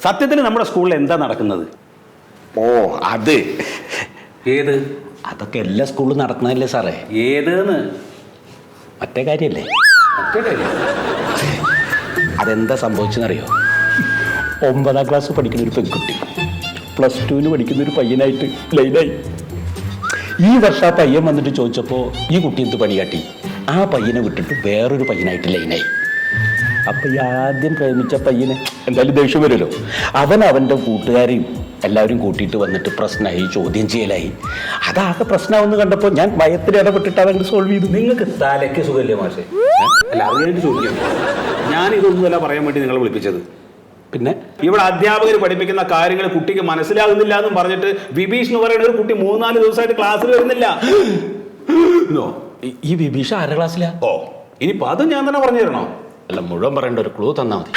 സത്യത്തിൽ നമ്മുടെ സ്കൂളിൽ എന്താ നടക്കുന്നത്? ഓ അത് ഏത്? അതൊക്കെ എല്ലാ സ്കൂളിലും നടക്കുന്നതല്ലേ സാറേ. ഏതെന്ന്? മറ്റേ കാര്യല്ലേ. അതെന്താ സംഭവിച്ചെന്നറിയോ? 9ാം ക്ലാസ് പഠിക്കുന്ന ഒരു പെൺകുട്ടി +2 പഠിക്കുന്ന ഒരു പയ്യനായിട്ട് ലൈനായി. ഈ വർഷം ആ പയ്യൻ വന്നിട്ട് ചോദിച്ചപ്പോൾ ഈ കുട്ടി എന്ത് പണി കാട്ടി? ആ പയ്യനെ വിട്ടിട്ട് വേറൊരു പയ്യനായിട്ട് ലൈനായി. അപ്പൊ ഈ ആദ്യം പ്രേമിച്ച പയ്യന് എന്തായാലും ദേഷ്യം വരുമല്ലോ. അവൻ്റെ കൂട്ടുകാരെയും എല്ലാവരും കൂട്ടിയിട്ട് വന്നിട്ട് പ്രശ്നമായി, ചോദ്യം ചെയ്യലായി. അതാകെ പ്രശ്നമാവെന്ന് കണ്ടപ്പോൾ ഞാൻ ഭയത്തിൽ ഇടപെട്ടിട്ട് അതങ്ങ് സോൾവ് ചെയ്തു. നിങ്ങൾക്ക് തലയ്ക്ക് സുഖമില്ലേ മാഷെ? അല്ല, അത് കഴിഞ്ഞിട്ട് ചോദിക്കാം. ഞാൻ ഇതൊന്നുമല്ല പറയാൻ വേണ്ടി നിങ്ങളെ വിളിപ്പിച്ചത്. പിന്നെ ഇവിടെ അധ്യാപകർ പഠിപ്പിക്കുന്ന കാര്യങ്ങൾ കുട്ടിക്ക് മനസ്സിലാകുന്നില്ല എന്നും പറഞ്ഞിട്ട് വിഭീഷ് എന്ന് പറയുന്ന ഒരു കുട്ടി 3-4 ദിവസമായിട്ട് ക്ലാസ്സിൽ വരുന്നില്ല. ഈ വിഭീഷ ആരുടെ ക്ലാസ്സിലാ? ഓ, ഇനിയിപ്പോൾ അതും ഞാൻ തന്നെ പറഞ്ഞു തരണോ? അല്ല, മുഴുവൻ പറയേണ്ട ഒരു ക്ലൂ തന്നാൽ മതി.